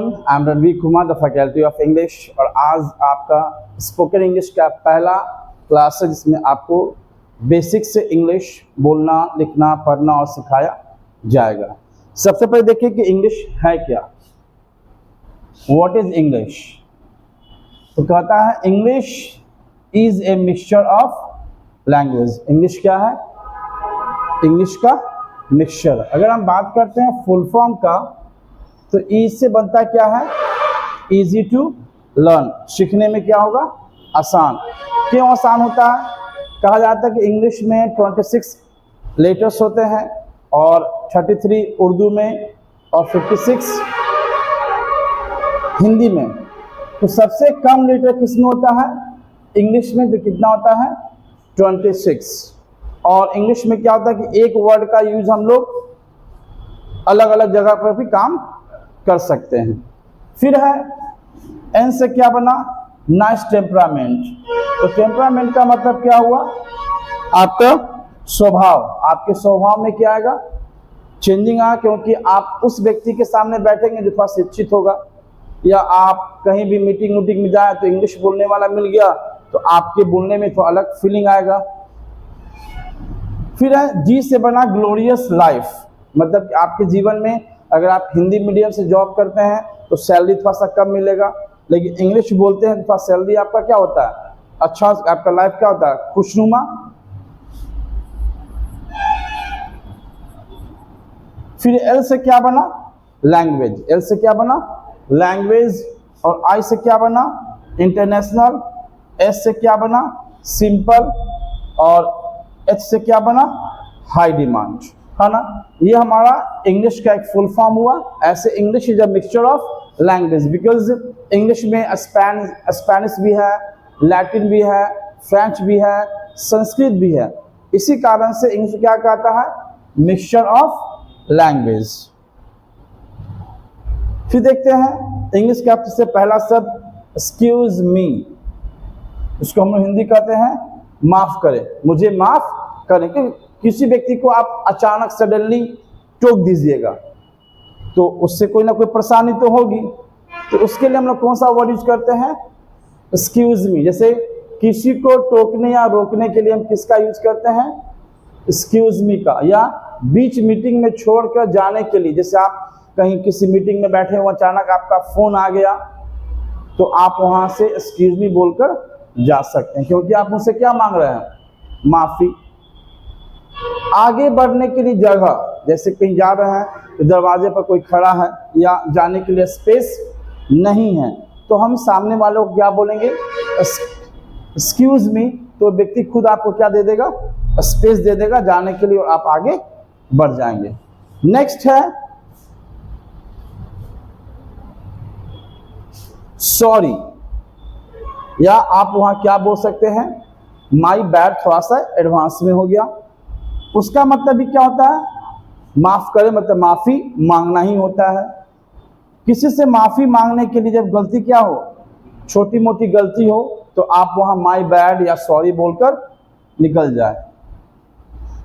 I am Ranveer Kumar, the faculty of English. और आज आपका स्पोकन इंग्लिश का पहला क्लास है जिसमें आपको बेसिक से इंग्लिश बोलना, लिखना, पढ़ना और सिखाया जाएगा। सबसे पहले देखिए कि इंग्लिश है क्या। What is English? तो कहता है English is a mixture of language. English क्या है? इंग्लिश का मिक्सचर। अगर हम बात करते हैं फुल फॉर्म का तो ई से बनता क्या है? Easy to learn. सीखने में क्या होगा? आसान। क्यों आसान होता है? कहा जाता है कि इंग्लिश में 26 लेटर्स होते हैं और 33 उर्दू में और 56 हिंदी में। तो सबसे कम लेटर किसमें होता है? इंग्लिश में। जो कितना होता है? 26। और इंग्लिश में क्या होता है कि एक वर्ड का यूज हम लोग अलग अलग जगह पर भी काम कर सकते हैं। फिर है एन से क्या बना? Nice temperament. तो टेम्परामेंट का मतलब क्या हुआ? आपका स्वभाव। आपके स्वभाव में क्या आएगा? चेंजिंग आएगा, क्योंकि आप उस व्यक्ति के सामने बैठेंगे जो थोड़ा शिक्षित होगा, या आप कहीं भी मीटिंग वूटिंग में जाए तो इंग्लिश बोलने वाला मिल गया तो आपके बोलने में तो अलग फीलिंग आएगा। फिर है जी से बना ग्लोरियस लाइफ। मतलब कि आपके जीवन में अगर आप हिंदी मीडियम से जॉब करते हैं तो सैलरी थोड़ा सा कम मिलेगा, लेकिन इंग्लिश बोलते हैं तो थोड़ा सैलरी आपका क्या होता है? अच्छा। आपका लाइफ क्या होता है? खुशनुमा। फिर एल से क्या बना? लैंग्वेज। एल से क्या बना? लैंग्वेज। और आई से क्या बना? इंटरनेशनल। एस से क्या बना? सिंपल। और एच से क्या बना? High demand. है ना? ये हमारा इंग्लिश का एक फुल फॉर्म हुआ। ऐसे English is a mixture of language, because English में स्पेनिश भी है, लैटिन भी है, फ्रेंच भी है, संस्कृत भी है। इसी कारण से इंग्लिश क्या कहता है? Mixture of language. फिर देखते हैं इंग्लिश का सबसे पहला शब्द एक्सक्यूज मी। इसको हम लोग हिंदी कहते हैं माफ करें, मुझे माफ करें। कि किसी व्यक्ति को आप अचानक सडनली टोक दीजिएगा तो उससे कोई ना कोई परेशानी तो होगी, तो उसके लिए हम लोग कौन सा वर्ड यूज करते हैं? Excuse me. जैसे किसी को टोकने या रोकने के लिए हम किसका यूज करते हैं? एक्सक्यूज मी का। या बीच मीटिंग में छोड़कर जाने के लिए, जैसे आप कहीं किसी मीटिंग में बैठे हो, अचानक आपका फोन आ गया तो आप वहां से एक्सक्यूज मी बोलकर जा सकते हैं, क्योंकि आप मुझसे क्या मांग रहे हैं? माफी। आगे बढ़ने के लिए जगह, जैसे कहीं जा रहे हैं तो दरवाजे पर कोई खड़ा है या जाने के लिए स्पेस नहीं है तो हम सामने वालों को क्या बोलेंगे? Excuse me. तो व्यक्ति खुद आपको क्या दे देगा? स्पेस दे देगा जाने के लिए और आप आगे बढ़ जाएंगे। नेक्स्ट है सॉरी, या आप वहां क्या बोल सकते हैं? My bad. थोड़ा सा एडवांस में हो गया। उसका मतलब भी क्या होता है? माफ करें, मतलब माफी मांगना ही होता है। किसी से माफी मांगने के लिए जब गलती क्या हो, छोटी मोटी गलती हो, तो आप वहां माई बैड या सॉरी बोलकर निकल जाए।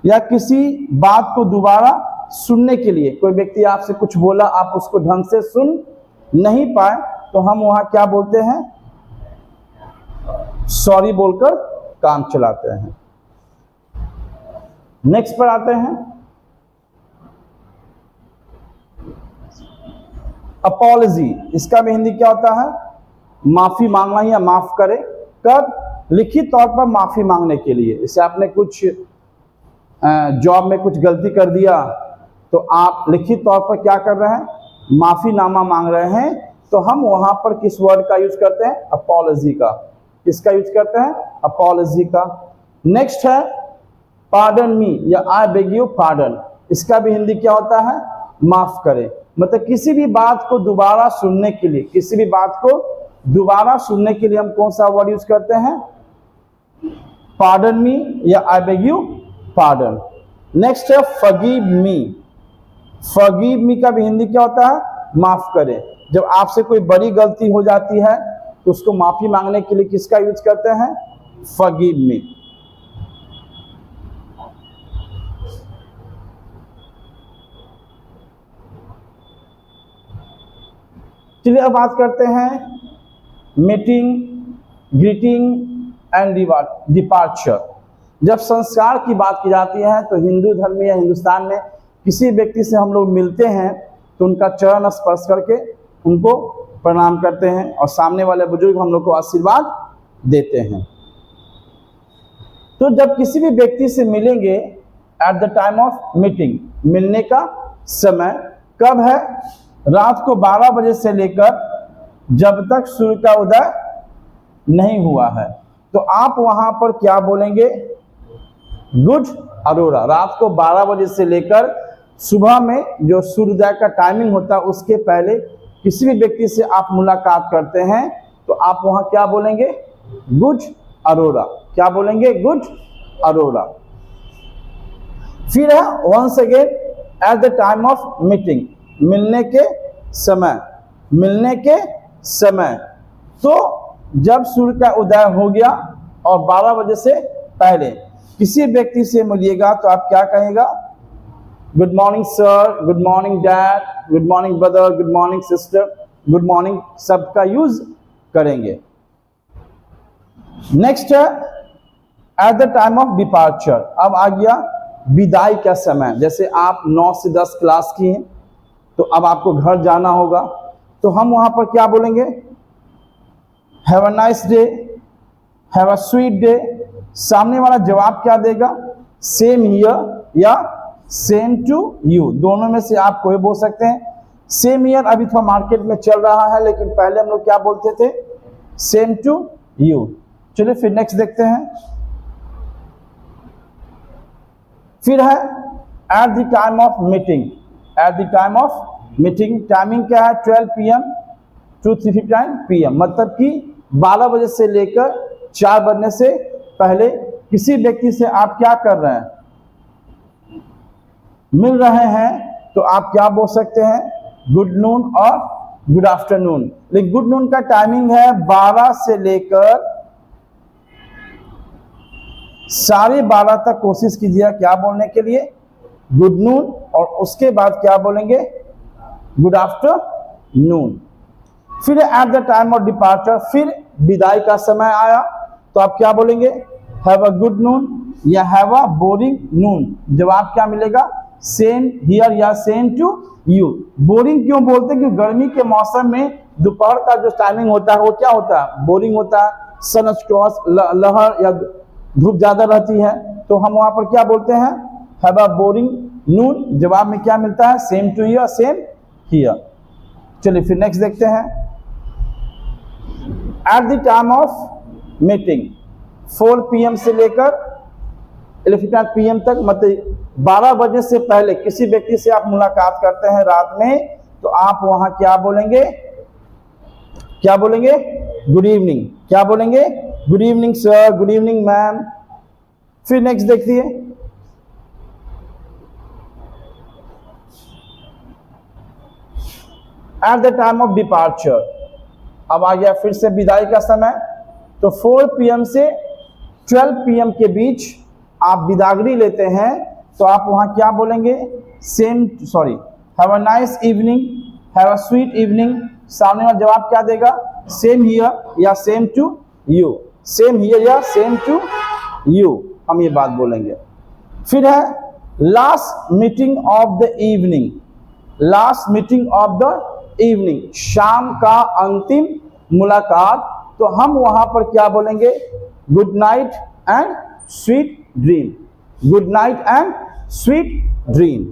या किसी बात को दोबारा सुनने के लिए, कोई व्यक्ति आपसे कुछ बोला, आप उसको ढंग से सुन नहीं पाए तो हम वहां क्या बोलते हैं? सॉरी बोलकर काम चलाते हैं। नेक्स्ट पर आते हैं अपॉलजी। इसका भी हिंदी क्या होता है? माफी मांगना या माफ करे। कब? लिखित तौर पर माफी मांगने के लिए। जैसे आपने कुछ जॉब में कुछ गलती कर दिया तो आप लिखित तौर पर क्या कर रहे हैं? माफीनामा मांग रहे हैं, तो हम वहां पर किस वर्ड का यूज करते हैं? अपॉलजी का। किसका यूज करते हैं? अपॉलजी का। नेक्स्ट है पार्डन मी या आई बेग यू पार्डन। इसका भी हिंदी क्या होता है? माफ करें। मतलब किसी भी बात को दोबारा सुनने के लिए, किसी भी बात को दोबारा सुनने के लिए हम कौन सा वर्ड यूज करते हैं? पार्डन मी या I beg you pardon. Next है फॉरगिव मी। फॉरगिव मी का भी हिंदी क्या होता है? माफ करें। जब आपसे कोई बड़ी गलती हो जाती है तो उसको माफी मांगने के लिए किसका यूज करते हैं? Forgive me. चलिए अब बात करते हैं मीटिंग, ग्रीटिंग एंड डिपार्चर। जब संस्कार की बात की जाती है तो हिंदू धर्म में या हिंदुस्तान में किसी व्यक्ति से हम लोग मिलते हैं तो उनका चरण स्पर्श करके उनको प्रणाम करते हैं और सामने वाले बुजुर्ग हम लोग को आशीर्वाद देते हैं। तो जब किसी भी व्यक्ति से मिलेंगे eight the time of meeting, मिलने का समय कब है? रात को 12 बजे से लेकर जब तक सूर्य का उदय नहीं हुआ है। तो आप वहां पर क्या बोलेंगे? गुड अरोरा। रात को 12 बजे से लेकर सुबह में जो सूर्योदय का टाइमिंग होता है उसके पहले किसी भी व्यक्ति से आप मुलाकात करते हैं तो आप वहां क्या बोलेंगे? Good aurora. क्या बोलेंगे? Good aurora. फिर है once again at the time of meeting, मिलने के समय, मिलने के समय। तो जब सूर्य का उदय हो गया और 12 बजे से पहले किसी व्यक्ति से मिलिएगा तो आप क्या कहेगा? Good morning sir, good morning dad, good morning brother, good morning sister, good morning शब्द का यूज करेंगे। नेक्स्ट है at the time of departure. अब आ गया विदाई का समय। जैसे आप 9 से 10 क्लास की हैं तो अब आपको घर जाना होगा तो हम वहां पर क्या बोलेंगे? Have a nice day, have a sweet day. सामने वाला जवाब क्या देगा? सेम हियर या सेम टू यू, दोनों में से आप कोई बोल सकते हैं। सेम हियर अभी थोड़ा मार्केट में चल रहा है लेकिन पहले हम लोग क्या बोलते थे? Same to you. चलिए फिर नेक्स्ट देखते हैं। फिर है at the time of meeting. At the time of meeting timing क्या है? 12 PM to 3:59 PM, मतलब कि 12 बजे से लेकर 4 बजने से पहले किसी व्यक्ति से आप क्या कर रहे हैं? मिल रहे हैं। तो आप क्या बोल सकते हैं? गुड नून और गुड आफ्टरनून। लेकिन गुड नून का टाइमिंग है 12 से लेकर 12:30 तक। कोशिश कीजिए क्या बोलने के लिए? गुड नून, और उसके बाद क्या बोलेंगे? Good afternoon. फिर at the time of departure, फिर विदाई का समय आया तो आप क्या बोलेंगे? हैव अ गुड नून या हैव अ बोरिंग नून। जवाब क्या मिलेगा? सेम हियर या सेम टू यू। बोरिंग क्यों बोलते हैं? क्योंकि गर्मी के मौसम में दोपहर का जो टाइमिंग होता है वो क्या होता है? बोरिंग होता है। सन क्रॉस लहर या धूप ज्यादा रहती है तो हम वहां पर क्या बोलते हैं? Have a boring noon. जवाब में क्या मिलता है? Same to you, same here. चलिए फिर नेक्स्ट देखते हैं। At the time of meeting 4 PM से लेकर 11 PM तक, मतलब 12 बजे से पहले किसी व्यक्ति से आप मुलाकात करते हैं रात में तो आप वहां क्या बोलेंगे? क्या बोलेंगे? Good evening. क्या बोलेंगे? Good evening sir, good evening ma'am. फिर नेक्स्ट देखिए। Eight the time of departure, अब आ गया फिर से विदाई का समय। तो 4 PM से 12 PM के बीच आप विदागरी लेते हैं तो आप वहां क्या बोलेंगे? Have a nice evening, have a sweet evening. सामने वाला जवाब क्या देगा? सेम हियर या same to you. Same here या सेम टू यू, हम ये बात बोलेंगे। फिर है last meeting of the evening. Last meeting of the evening, शाम का अंतिम मुलाकात। तो हम वहां पर क्या बोलेंगे? Good night and sweet dream. Good night and sweet dream.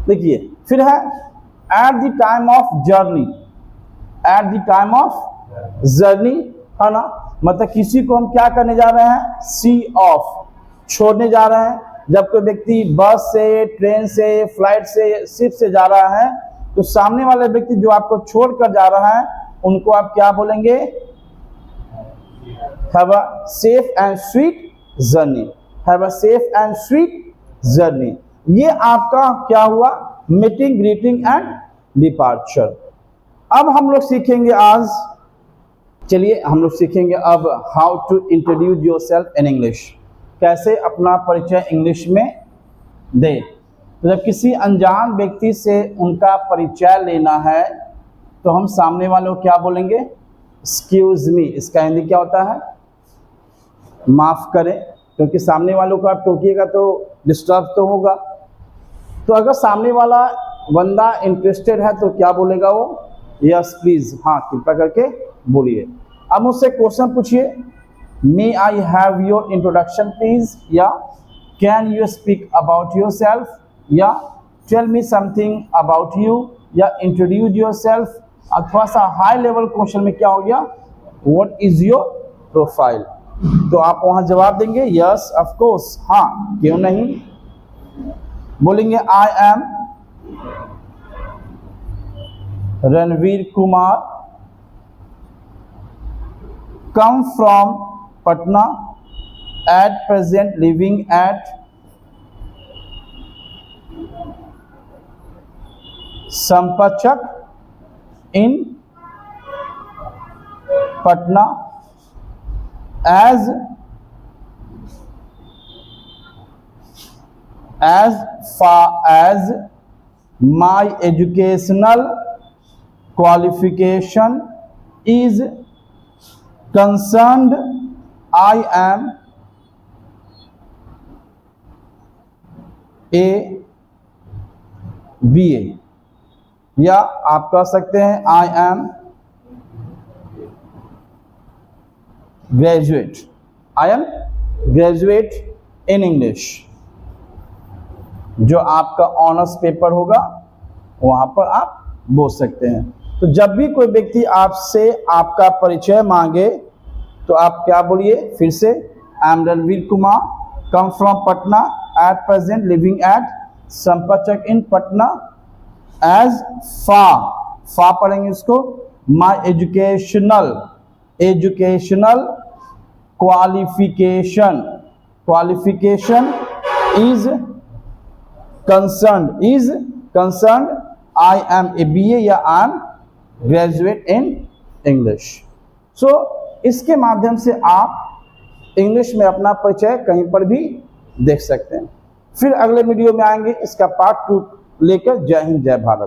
देखिए फिर है at the time of journey. Eight the time of journey है ना, मतलब किसी को हम क्या करने जा रहे हैं? सी ऑफ, छोड़ने जा रहे हैं। जब कोई व्यक्ति बस से, ट्रेन से, फ्लाइट से, शिप से जा रहा है तो सामने वाले व्यक्ति जो आपको छोड़कर जा रहा है उनको आप क्या बोलेंगे? Have a safe and sweet journey. Have a safe and sweet journey. ये आपका क्या हुआ? Meeting, greeting and departure. अब हम लोग सीखेंगे आज, चलिए हम लोग सीखेंगे अब how to introduce yourself in English. कैसे अपना परिचय इंग्लिश में दे। तो जब किसी अनजान व्यक्ति से उनका परिचय लेना है तो हम सामने वाले को क्या बोलेंगे? Excuse me. इसका हिंदी क्या होता है? माफ़ करें, क्योंकि सामने वालों को आप टोकिएगा तो डिस्टर्ब तो होगा। तो अगर सामने वाला बंदा इंटरेस्टेड है तो क्या बोलेगा वो? यस प्लीज़, हाँ कृपया करके बोलिए। अब मुझसे क्वेश्चन पूछिए, may I have your introduction please, या can you speak about yourself, या tell me something about you, या इंट्रोड्यूस योर सेल्फ। और थोड़ा सा हाई लेवल क्वेश्चन में क्या हो गया? What is your profile. तो आप वहाँ जवाब देंगे यस ऑफ कोर्स, हाँ क्यों नहीं। बोलेंगे I am Ranveer Kumar, come from Patna, at present living at Sampchak in Patna, as far as my educational qualification is concerned, I am a BA, या आप कह सकते हैं I am graduate, I am graduate in English. जो आपका ऑनर्स पेपर होगा वहाँ पर आप बोल सकते हैं। तो जब भी कोई व्यक्ति आपसे आपका परिचय मांगे तो आप क्या बोलिए? फिर से, I am Ranveer Kumar, come from Patna, at present living at Sampchak in Patna, as far पढ़ेंगे इसको, my educational qualification is concerned, I am a BA, या I am graduate in English। So इसके माध्यम से आप इंग्लिश में अपना परिचय कहीं पर भी देख सकते हैं। फिर अगले वीडियो में आएंगे इसका पार्ट 2 लेकर। जय हिंद, जय भारत।